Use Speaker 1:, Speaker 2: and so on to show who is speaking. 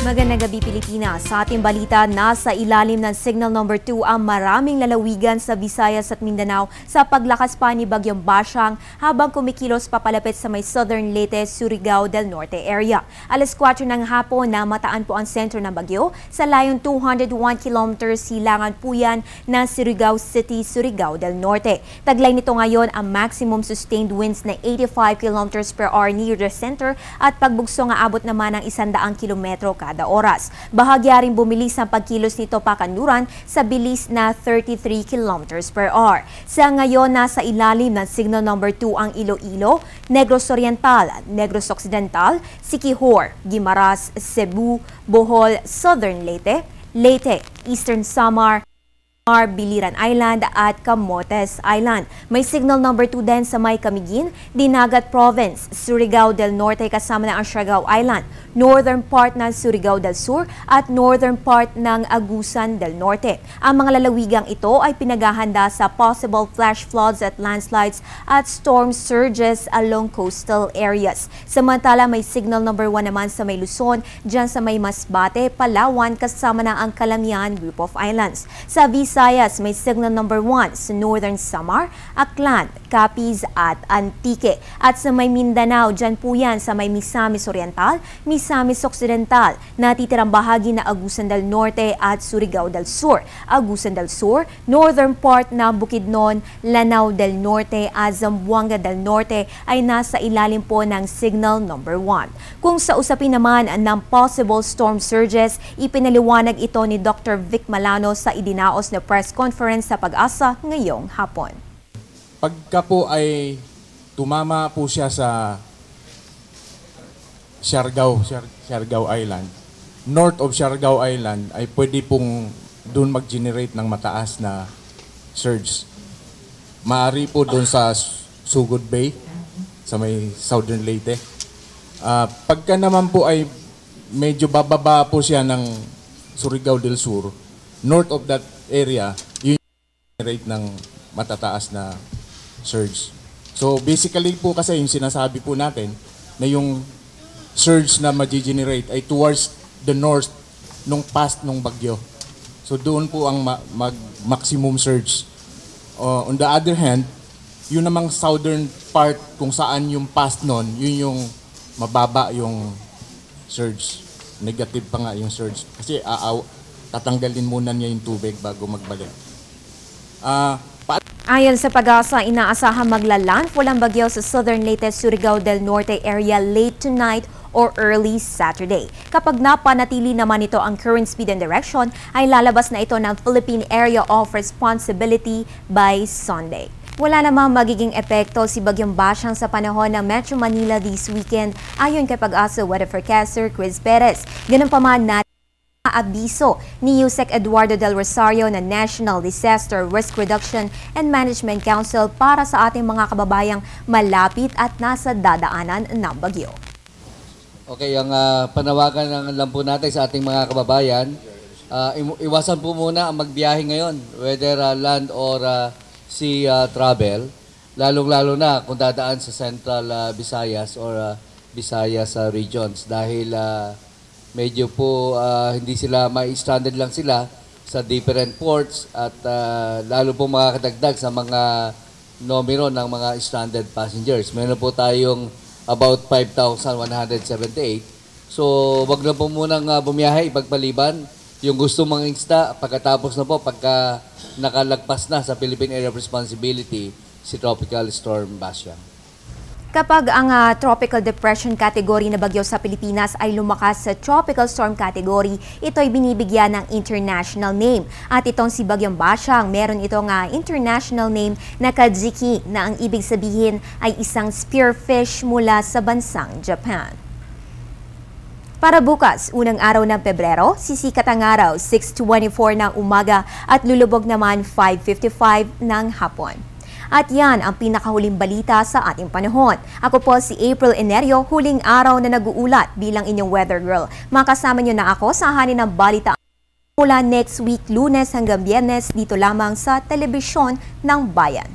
Speaker 1: Magandang gabi Pilipinas. Sa ating balita, nasa ilalim ng Signal Number 2 ang maraming lalawigan sa Visayas at Mindanao sa paglakas pa ni Bagyong Bashang habang kumikilos papalapit sa may Southern Leyte, Surigao del Norte area. Alas 4 ng hapon na mataan po ang sentro ng bagyo sa layong 201 kilometers silangan po yan ng Surigao City, Surigao del Norte. Taglay nito ngayon ang maximum sustained winds na 85 kilometers per hour near the center at pagbugso nga abot naman ng 100 kilometro kada oras. Bahagya rin bumilis ang pagkilos nito pakanluran sa bilis na 33 kilometers per hour. Sa ngayon, nasa ilalim ng Signal Number 2 ang Iloilo, Negros Oriental, Negros Occidental, Siquijor, Guimaras, Cebu, Bohol, Southern Leyte, Leyte, Eastern Samar, Biliran Island at Camotes Island. May Signal Number 2 din sa may Camiguin, Dinagat Province, Surigao del Norte kasama na ang Siargao Island, northern part ng Surigao del Sur at northern part ng Agusan del Norte. Ang mga lalawigang ito ay pinaghahanda sa possible flash floods at landslides at storm surges along coastal areas. Samantala, may Signal Number 1 naman sa may Luzon, dyan sa may Masbate, Palawan kasama na ang Calamian Group of Islands. Sa Visayas, may Signal Number 1 sa Northern Samar, Aklan, Capiz at Antique. At sa may Mindanao, dyan po yan sa may Misamis Oriental, Misamis Occidental, natitirang bahagi na Agusan del Norte at Surigao del Sur. Agusan del Sur, northern part na Bukidnon, Lanao del Norte at Zamboanga del Norte ay nasa ilalim po ng Signal Number 1. Kung sa usapin naman ng possible storm surges, ipinaliwanag ito ni Dr. Vic Malano sa idinaos na press conference sa Pag-asa ngayong hapon.
Speaker 2: Pagka po ay tumama po siya sa Siargao Island, north of Siargao Island ay pwede pong doon mag-generate ng mataas na surge. Maaari po doon sa Sugod Bay, sa may Southern Leyte. Pagka naman po ay medyo bababa po siya ng Surigao del Sur, north of that area, yun yung generate ng matataas na surge. So basically po kasi yung sinasabi po natin na yung surge na ma-generate ay towards the north nung past nung bagyo. So doon po ang maximum surge. On the other hand, yun namang southern part kung saan yung past nun, yun yung mababa yung surge. Negative pa nga yung surge. Kasi tatanggalin muna niya yung tubig bago magbalik.
Speaker 1: Ayon sa Pag-asa, inaasahang maglalandfall ang bagyo sa Southern Leyte, Surigao del Norte area late tonight or early Saturday. Kapag napanatili naman ito ang current speed and direction, ay lalabas na ito ng Philippine Area of Responsibility by Sunday. Wala namang magiging epekto si Bagyong Bashang sa panahon ng Metro Manila this weekend, ayon kay Pag-asa weather forecaster Chris Perez. Ganun pa man natin abiso ni Yusek Eduardo del Rosario na National Disaster Risk Reduction and Management Council para sa ating mga kababayang malapit at nasa dadaanan ng bagyo.
Speaker 3: Okay, ang panawagan lang po natin sa ating mga kababayan, iwasan po muna ang magbiyahe ngayon, whether land or sea travel, lalong-lalo na kung dadaan sa Central Visayas or Visayas regions dahil medyo po hindi sila ma-stranded lang sila sa different ports at lalo po makakadagdag sa mga numero ng mga stranded passengers. Meron po tayong about 5,178. So, wag na po munang bumiyahe, ipagpaliban. Yung gusto mang isda, pagkatapos na po, pagka nakalagpas na sa Philippine Area of Responsibility, si Tropical Storm Bashang.
Speaker 1: Kapag ang tropical depression category na bagyo sa Pilipinas ay lumakas sa tropical storm category, ito ay binibigyan ng international name. At itong si Bagyong Bashang, meron itong international name na Kajiki na ang ibig sabihin ay isang spearfish mula sa bansang Japan. Para bukas, unang araw ng Pebrero, sisikat ang araw 6:24 ng umaga at lulubog naman 5:55 ng hapon. At yan ang pinakahuling balita sa ating panahon. Ako po si April Enerio, huling araw na nag-uulat bilang inyong weather girl. Makasama nyo na ako sa hanin ng balita mula next week, Lunes hanggang Biyernes, dito lamang sa Telebisyon ng Bayan.